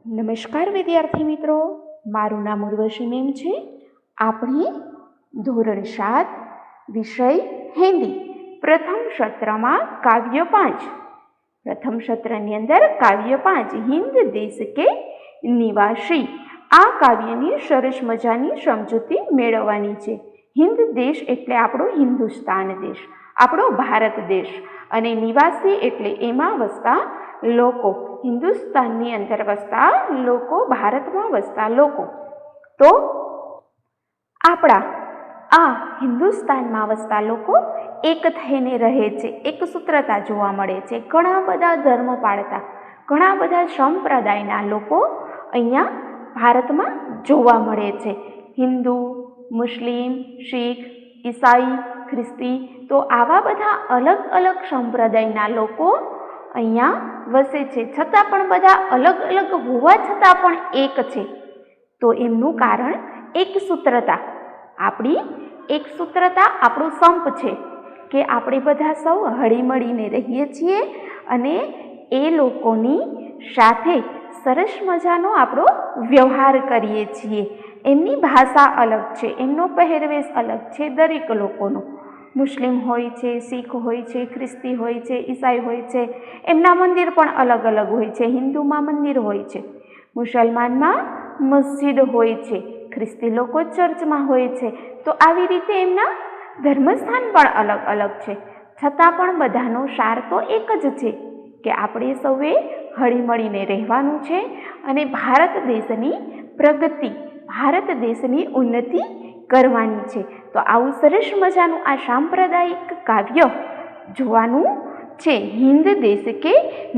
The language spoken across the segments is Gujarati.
નમસ્કાર વિદ્યાર્થી મિત્રો, મારું નામ ઉર્વશી મેમ છે. આપણે ધોરણ 7 વિષય હિન્દી પ્રથમ સત્રમાં કાવ્ય 5 પ્રથમ સત્રની અંદર કાવ્ય 5 હિન્દ દેશ કે નિવાસી આ કાવ્યની સરસ મજાની સમજૂતી મેળવવાની છે. હિન્દ દેશ એટલે આપણો હિન્દુસ્તાન દેશ, આપણો ભારત દેશ, અને નિવાસી એટલે એમાં વસતા લોકો, હિન્દુસ્તાનની અંદર વસતા લોકો, ભારતમાં વસતા લોકો. તો આપણા આ હિન્દુસ્તાનમાં વસતા લોકો એક થઈને રહે છે, એક સૂત્રતા જોવા મળે છે. ઘણા બધા ધર્મ પાળતા, ઘણા બધા સંપ્રદાયના લોકો અહીંયા ભારતમાં જોવા મળે છે. હિન્દુ, મુસ્લિમ, શીખ, ઈસાઈ, ખ્રિસ્તી, તો આવા બધા અલગ અલગ સંપ્રદાયના લોકો અહીંયા વસે છે. છતાં પણ બધા અલગ અલગ હોવા છતાં પણ એક છે. તો એમનું કારણ એક સૂત્રતા, આપણી એક સૂત્રતા, આપણું સંપ છે કે આપણે બધા સૌ હળીમળીને રહીએ છીએ અને એ લોકોની સાથે સરસ મજાનો આપણો વ્યવહાર કરીએ છીએ. એમની ભાષા અલગ છે, એમનો પહેરવેશ અલગ છે દરેક લોકોનો. મુસ્લિમ હોય છે, શીખ હોય છે, ખ્રિસ્તી હોય છે, ઈસાઈ હોય છે, એમના મંદિર પણ અલગ અલગ હોય છે. હિન્દુમાં મંદિર હોય છે, મુસલમાનમાં મસ્જિદ હોય છે, ખ્રિસ્તી લોકો ચર્ચમાં હોય છે. તો આવી રીતે એમના ધર્મસ્થાન પણ અલગ અલગ છે. છતાં પણ બધાનો સાર તો એક જ છે કે આપણે સૌએ હળીમળીને રહેવાનું છે અને ભારત દેશની પ્રગતિ, ભારત દેશની ઉન્નતિ કરવાની છે. તો આવું સરસ મજાનું આ સાંપ્રદાયિક કાવ્ય જોવાનું છે, હિન્દ દેશ કે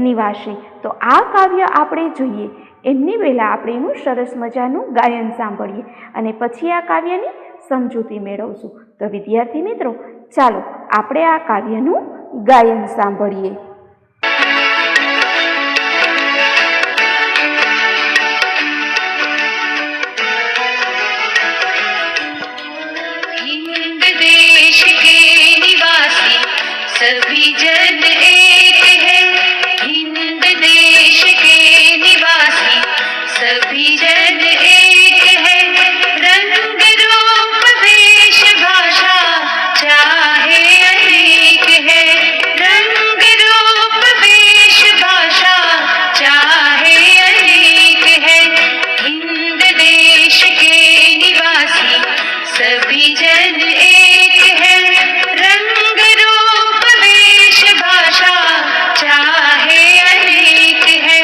નિવાસી. તો આ કાવ્ય આપણે જોઈએ એમની પહેલાં આપણે એનું સરસ મજાનું ગાયન સાંભળીએ અને પછી આ કાવ્યની સમજૂતી મેળવશું. તો વિદ્યાર્થી મિત્રો, ચાલો આપણે આ કાવ્યનું ગાયન સાંભળીએ. सभी जन एक है, हिंद देश के निवासी सभी जन एक है. रंग रूप वेश भाषा चाहे अनेक है, रंग रूप वेश भाषा चाहे अनेक है. हिंद देश के निवासी सभी जन एक है, रंग रूप वेश भाषा चाहे अनेक है.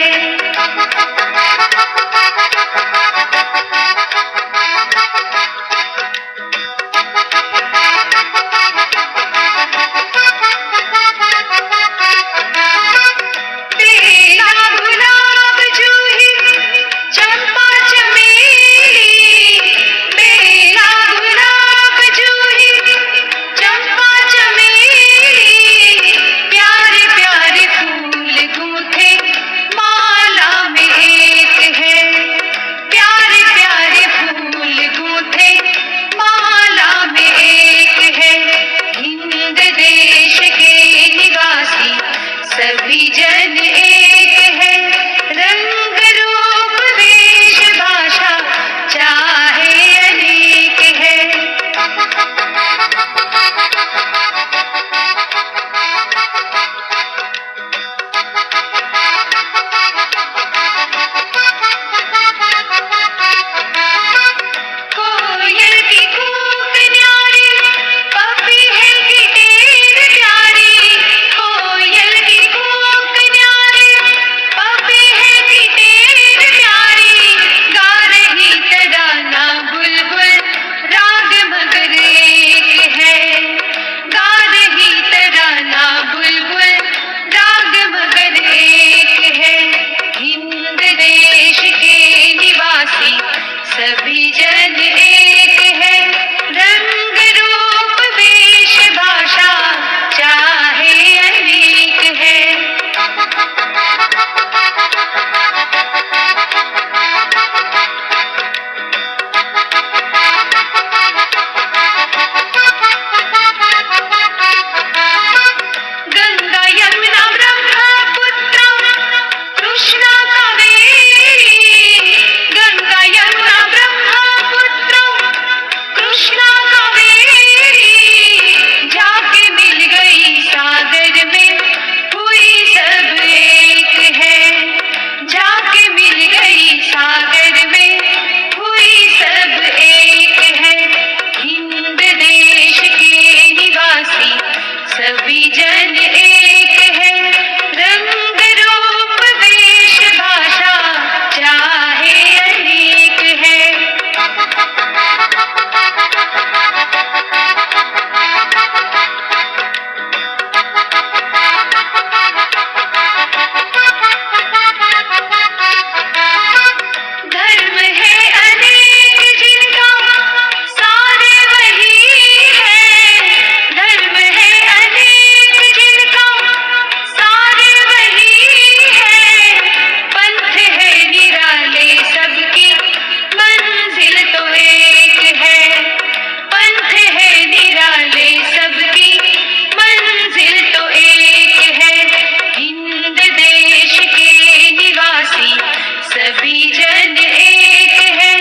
जन एक है,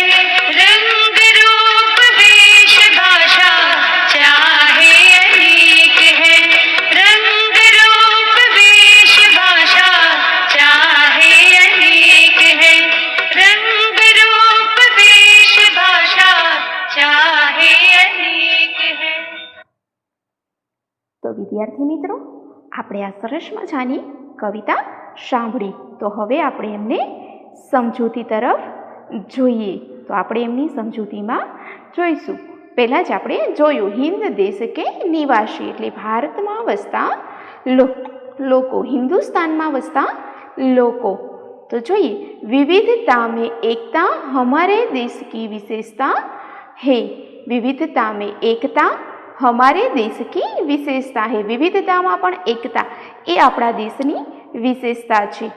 रंग रूप वेश भाषा चाहे अनेक है, रंग रूप वेश भाषा चाहे अनेक है, रंग रूप वेश भाषा चाहे अनेक है। તો વિદ્યાર્થી મિત્રો, આપણે આ સરસ મજાની કવિતા સાંભળી. તો હવે આપણે એમને સમજૂતી તરફ જોઈએ. તો આપણે એમની સમજૂતીમાં જોઈશું. પહેલાં જ આપણે જોયું હિન્દ દેશ કે નિવાસી એટલે ભારતમાં વસતા લોકો, હિન્દુસ્તાનમાં વસતા લોકો. તો જોઈએ વિવિધતા में एकता हमारे देश की विशेषता है. विविधता में एकता हमारे देश की विशेषता है. विविधताમાં પણ એકતા એ આપણા દેશની विशेषता છે.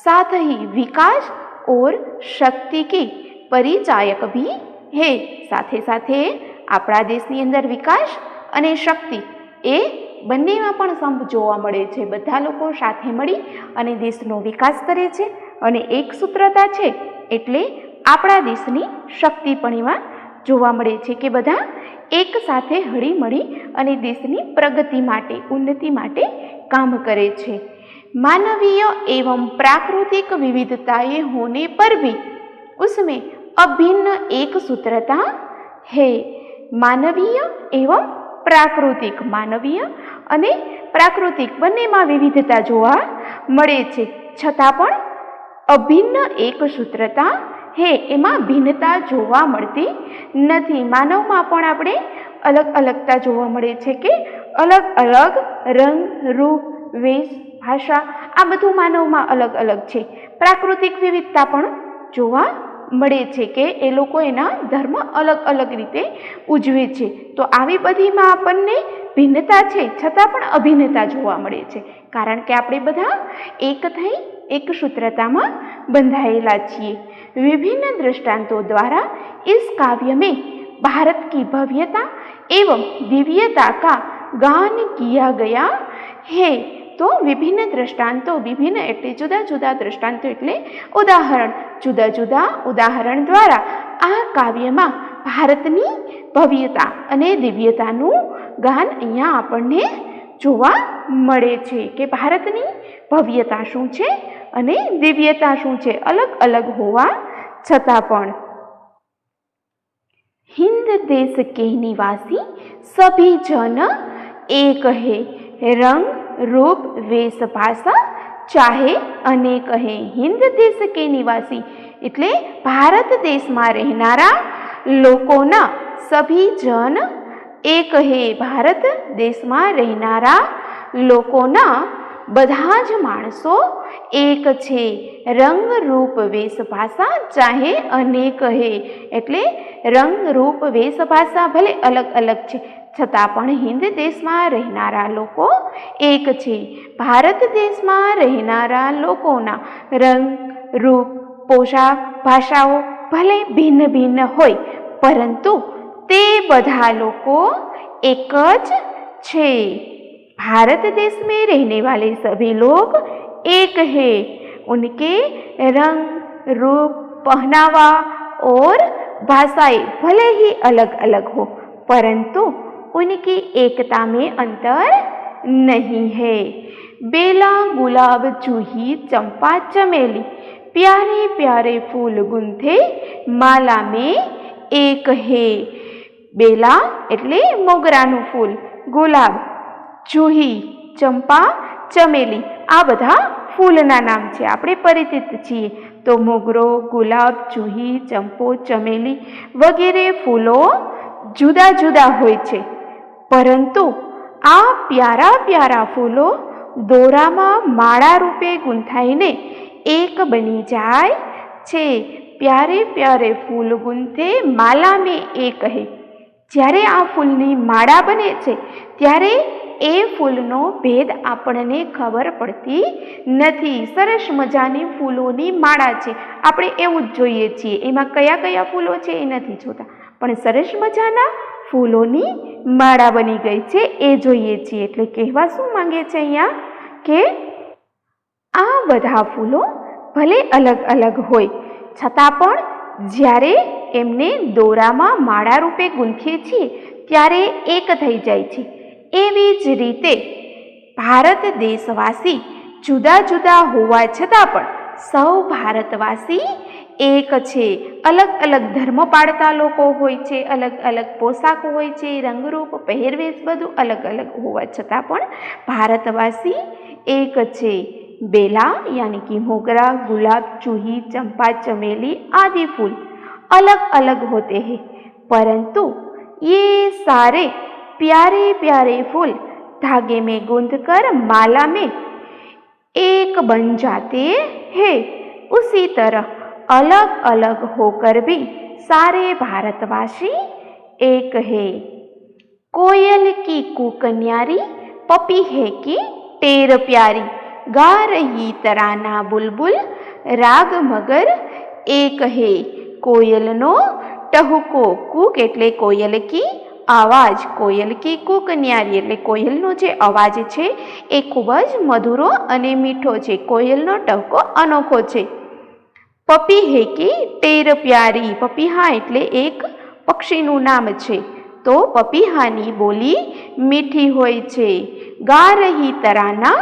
साथ ही विकास और शक्ति की परिचायक भी है. સાથે સાથે આપણા દેશની અંદર વિકાસ અને શક્તિ એ બંનેમાં પણ સંપ જોવા મળે છે. બધા લોકો સાથે મળી અને દેશનો વિકાસ કરે છે અને એક સૂત્રતા છે એટલે આપણા દેશની શક્તિ પણ એમાં જોવા મળે છે કે બધા એક સાથે હળી મળી અને દેશની પ્રગતિ માટે, ઉન્નતિ માટે કામ કરે છે. मानवीय एवं प्राकृतिक विविधताएं होने पर भी उसमें अभिन्न एक सूत्रता है. मानवीय एवं प्राकृतिक, मानवीय અને પ્રાકૃતિક બંનેમાં વિવિધતા જોવા મળે છે, છતાં પણ અભિન્ન એક સૂત્રતા હે, એમાં ભિન્નતા જોવા મળતી નથી. માનવમાં પણ આપણે અલગ અલગતા જોવા મળે છે કે અલગ અલગ રંગ, રૂપ, વેશ, ભાષા આ બધું માનવમાં અલગ અલગ છે. પ્રાકૃતિક વિવિધતા પણ જોવા મળે છે કે એ લોકો એના ધર્મ અલગ અલગ રીતે ઉજવે છે. તો આવી બધીમાં આપણને ભિન્નતા છે છતાં પણ અભિન્નતા જોવા મળે છે, કારણ કે આપણે બધા એક થઈ એક સૂત્રતામાં બંધાયેલા છીએ. विभिन्न दृष्टांतों द्वारा इस काव्य में भारत की भव्यता एवं दिव्यता का गान किया गया है. तो विभिन्न दृष्टांतो, विभिन्न એટલે જુદા જુદા દ્રષ્ટાંતો એટલે ઉદાહરણ, જુદા જુદા ઉદાહરણ દ્વારા આ કાવ્યમાં ભારતની ભવ્યતા અને દિવ્યતાનું ગાન અહીંયા આપણને જોવા મળે છે કે ભારતની ભવ્યતા શું છે અને દિવ્યતા શું છે, અલગ અલગ હોવા છતાં પણ. हिंद देश के निवासी सभी जन एक है, रंग रूप वेश भाषा चाहे अनेक है. हिंद देश के निवासी એટલે ભારત દેશમાં રહેનારા લોકોના સભી જન એક હે. ભારત દેશમાં રહેનારા લોકોના બધા જ માણસો એક છે. રંગ રૂપ વેશ ભાષા ચાહે અનેક હે એટલે રંગ રૂપ વેશ ભાષા ભલે અલગ અલગ છે છતાં પણ હિન્દ દેશમાં રહેનારા લોકો એક છે. ભારત દેશમાં રહેનારા લોકોના રંગ, રૂપ, પોશાક, ભાષાઓ ભલે ભિન્ન ભિન્ન હોય પરંતુ તે બધા લોકો એક જ છે. भारत देश में रहने वाले सभी लोग एक है. उनके रंग, रूप, पहनावा और भाषाएं भले ही अलग अलग हो परंतु उनकी एकता में अंतर नहीं है. बेला, गुलाब, जूही, चंपा, चमेली प्यारे प्यारे फूल गुंथे माला में एक है. बेला એટલે મોગરાનું ફૂલ, ગુલાબ, જૂહી, ચંપા, ચમેલી આ બધા ફૂલના નામ છે, આપણે પરિચિત છીએ. તો મોગરો, ગુલાબ, જૂહી, ચંપો, ચમેલી વગેરે ફૂલો જુદા જુદા હોય છે પરંતુ આ પ્યારા પ્યારા ફૂલો દોરામાં માળા રૂપે ગૂંથાઈને એક બની જાય છે. પ્યારે પ્યારે ફૂલ ગુંથે માલા મેં એક હે. જ્યારે આ ફૂલની માળા બને છે ત્યારે એ ફૂલનો ભેદ આપણને ખબર પડતી નથી. સરસ મજાની ફૂલોની માળા છે, આપણે એવું જ જોઈએ છીએ, એમાં કયા કયા ફૂલો છે એ નથી જોતા, પણ સરસ મજાના ફૂલોની માળા બની ગઈ છે એ જોઈએ છીએ. એટલે કહેવા શું માંગે છે અહીંયા કે આ બધા ફૂલો ભલે અલગ અલગ હોય છતાં પણ જ્યારે એમને દોરામાં માળા રૂપે ગૂંથીએ છીએ ત્યારે એક થઈ જાય છે. એવી જ રીતે ભારત દેશવાસી જુદા જુદા હોવા છતાં પણ સૌ ભારતવાસી એક છે. અલગ અલગ ધર્મ પાળતા લોકો હોય છે, અલગ અલગ પોશાક હોય છે, રંગરૂપ પહેરવેશ બધું અલગ અલગ હોવા છતાં પણ ભારતવાસી એક છે. बेला यानी कि मोगरा, गुलाब, जूही, चंपा, चमेली आदि फूल अलग अलग होते हैं, परंतु ये सारे प्यारे प्यारे फूल धागे में गूंथकर माला में एक बन जाते हैं. उसी तरह अलग अलग होकर भी सारे भारतवासी एक है. कोयल की कूकन्यारी, पपी है की टेर प्यारी, गा रही तराना बुलबुल, राग मगर एक है. कोयलनो टहुको, कूक એટલે કોયલ કી આવાજ, કોયલ કી કૂક ન્યારી એટલે કોયલનો જે અવાજ છે એ ખૂબ જ મધુરો અને મીઠો છે. કોયલનો ટહુકો અનોખો છે. પપી હે કી ટેર પ્યારી, પપીહા એટલે એક પક્ષીનું નામ છે, તો પપીહાની બોલી મીઠી હોય છે. ગા રહી તરાના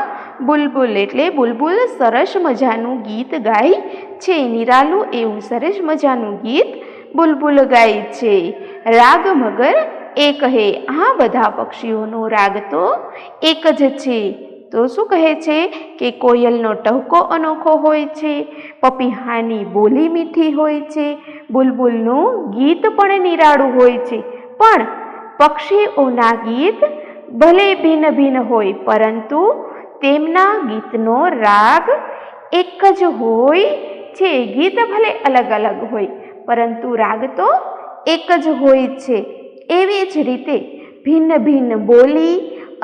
બુલબુલ એટલે બુલબુલ સરસ મજાનું ગીત ગાય છે, નિરાલું એવું સરસ મજાનું ગીત બુલબુલ ગાય છે. રાગ મગર એક હે, આ બધા પક્ષીઓનો રાગ તો એક જ છે. તો શું કહે છે કે કોયલનો ટહુકો અનોખો હોય છે, પપીહાની બોલી મીઠી હોય છે, બુલબુલનું ગીત પણ નિરાળું હોય છે. પણ પક્ષીઓના ગીત ભલે ભિન્ન ભિન્ન હોય પરંતુ તેમના ગીતનો રાગ એક જ હોય છે. ગીત ભલે અલગ અલગ હોય પરંતુ રાગ તો એક જ હોય છે. એવી જ રીતે ભિન્ન ભિન્ન બોલી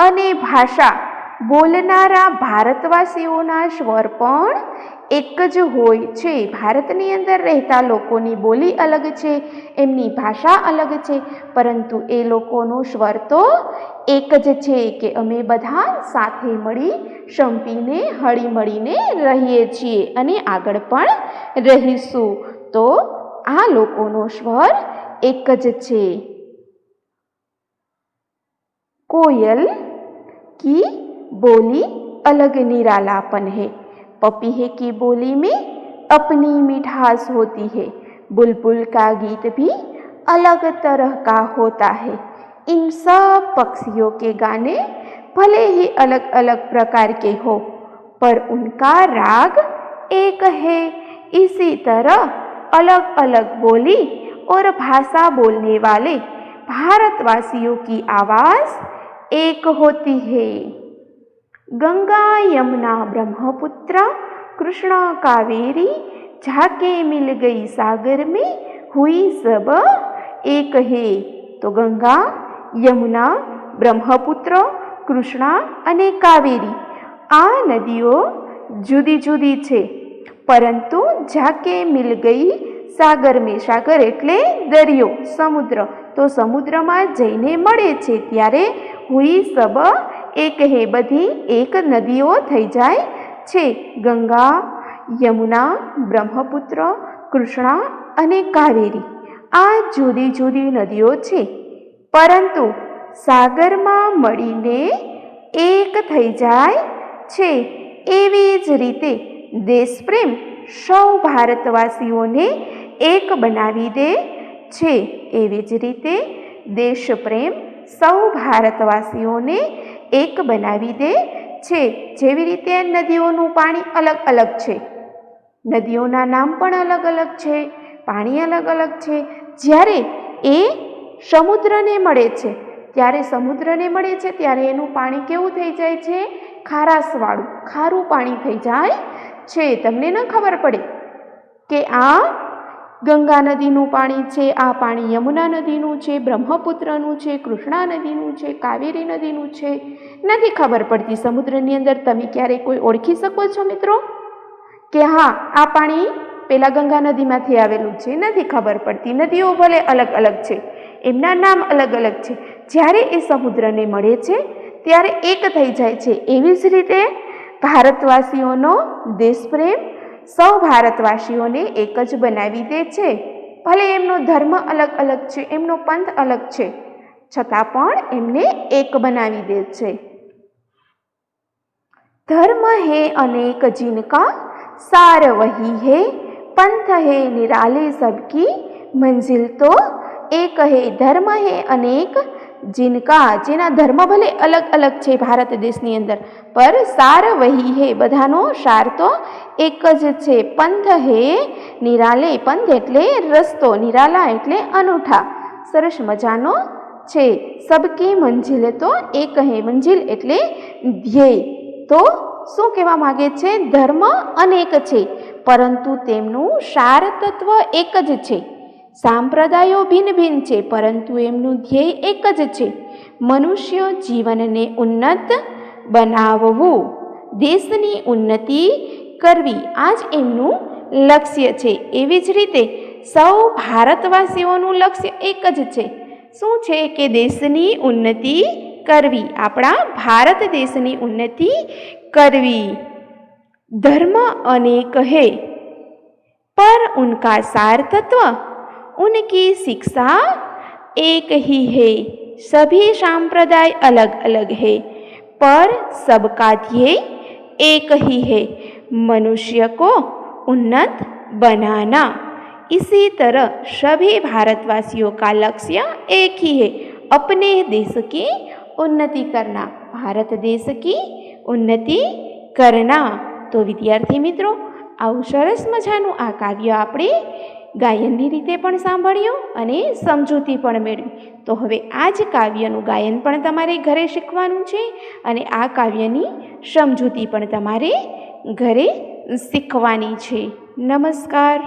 અને ભાષા બોલનારા ભારતવાસીઓના સ્વર પણ એક જ હોય છે. ભારતની અંદર રહેતા લોકોની બોલી અલગ છે, એમની ભાષા અલગ છે, પરંતુ એ લોકોનો સ્વર તો એક જ છે કે અમે બધા સાથે મળી સંપીને હળીમળીને રહીએ છીએ અને આગળ પણ રહીશું. તો આ લોકોનો સ્વર એક જ છે. कोयल की बोली अलग निरालापन है, पपीहे की बोली में अपनी मिठास होती है, बुलबुल का गीत भी अलग तरह का होता है. इन सब पक्षियों के गाने भले ही अलग अलग प्रकार के हो पर उनका राग एक है. इसी तरह अलग अलग बोली और भाषा बोलने वाले भारतवासियों की आवाज़ एक होती है. गंगा यमुना ब्रह्मपुत्र कृष्णा कावेरी जाके मिल गई सागर में हुई सब एक है. तो गंगा, यमुना, ब्रह्मपुत्र, કૃષ્ણા અને કાવેરી આ નદીઓ જુદી જુદી છે, પરંતુ જાકે મિલ ગઈ સાગર મેં, સાગર એટલે દરિયો, સમુદ્ર, તો સમુદ્રમાં જઈને મળે છે ત્યારે હુઈ સબ એક હે, બધી એક નદીઓ થઈ જાય છે. ગંગા, યમુના, બ્રહ્મપુત્ર, કૃષ્ણા અને કાવેરી આ જુદી જુદી નદીઓ છે, પરંતુ સાગરમાં મળીને એક થઈ જાય છે. એવી જ રીતે દેશપ્રેમ સૌ ભારતવાસીઓને એક બનાવી દે છે. એવી જ રીતે દેશપ્રેમ સૌ ભારતવાસીઓને એક બનાવી દે છે. જેવી રીતે નદીઓનું પાણી અલગ અલગ છે, નદીઓના નામ પણ અલગ અલગ છે, પાણી અલગ અલગ છે. જ્યારે એ સમુદ્રને મળે છે ત્યારે એનું પાણી કેવું થઈ જાય છે? ખારાશવાળું, ખારું પાણી થઈ જાય છે. તમને ન ખબર પડે કે આ ગંગા નદીનું પાણી છે, આ પાણી યમુના નદીનું છે, બ્રહ્મપુત્રનું છે, કૃષ્ણા નદીનું છે, કાવેરી નદીનું છે, નથી ખબર પડતી. સમુદ્રની અંદર તમે ક્યારેય કોઈ ઓળખી શકો છો મિત્રો કે હા આ પાણી પેલા ગંગા નદીમાંથી આવેલું છે? નથી ખબર પડતી. નદીઓ ભલે અલગ અલગ છે, એમના નામ અલગ અલગ છે, જ્યારે એ સમુદ્રને મળે છે ત્યારે એક થઈ જાય છે. એવી જ રીતે ભારતવાસીઓનો દેશપ્રેમ સૌ ભારતવાસીઓને એક જ બનાવી દે છે. ભલે એમનો ધર્મ અલગ અલગ છે, એમનો પંથ અલગ છે, છતાં પણ એમને એક બનાવી દે છે. धर्म है अनेक जिनका सार वही है, पंथ है निराले सबकी मंजिल तो एक है. धर्म है अनेक जिनका, જેના ધર્મ ભલે અલગ અલગ છે ભારત દેશની અંદર, પર સાર વહી હે, બધાનો સાર તો એક જ છે. પંથ હે નિરાલે, પંથ એટલે રસ્તો, નિરાલા એટલે અનૂઠા, સરસ મજાનો છે. સબકી મંજિલ તો એક હે, મંજિલ એટલે ધ્યેય. તો શું કહેવા માગે છે? ધર્મ અનેક છે પરંતુ તેમનું સાર તત્વ એક જ છે. સાંપ્રદાયો ભિન્ન ભિન્ન છે પરંતુ એમનું ધ્યેય એક જ છે. મનુષ્ય જીવનને ઉન્નત બનાવવું, દેશની ઉન્નતિ કરવી, આ જ એમનું લક્ષ્ય છે. એવી જ રીતે સૌ ભારતવાસીઓનું લક્ષ્ય એક જ છે. શું છે? કે દેશની ઉન્નતિ करवी, अपना भारत देशनी उन्नति करवी. धर्म अनेक है पर उनका सार तत्व, उनकी शिक्षा एक ही है. सभी संप्रदाय अलग अलग है पर सबका ध्येय एक ही है, मनुष्य को उन्नत बनाना. इसी तरह सभी भारतवासियों का लक्ष्य एक ही है, अपने देश की उन्नति करना, भारत देश की उन्नति करना. तो विद्यार्थी मित्रों, આવું સરસ મજાનું આ કાવ્ય આપણે ગાયનની રીતે પણ સાંભળ્યું અને સમજૂતી પણ મેળવી. તો હવે આ જ કાવ્યનું ગાયન પણ તમારે ઘરે શીખવાનું છે અને આ કાવ્યની સમજૂતી પણ તમારે ઘરે શીખવાની છે. નમસ્કાર.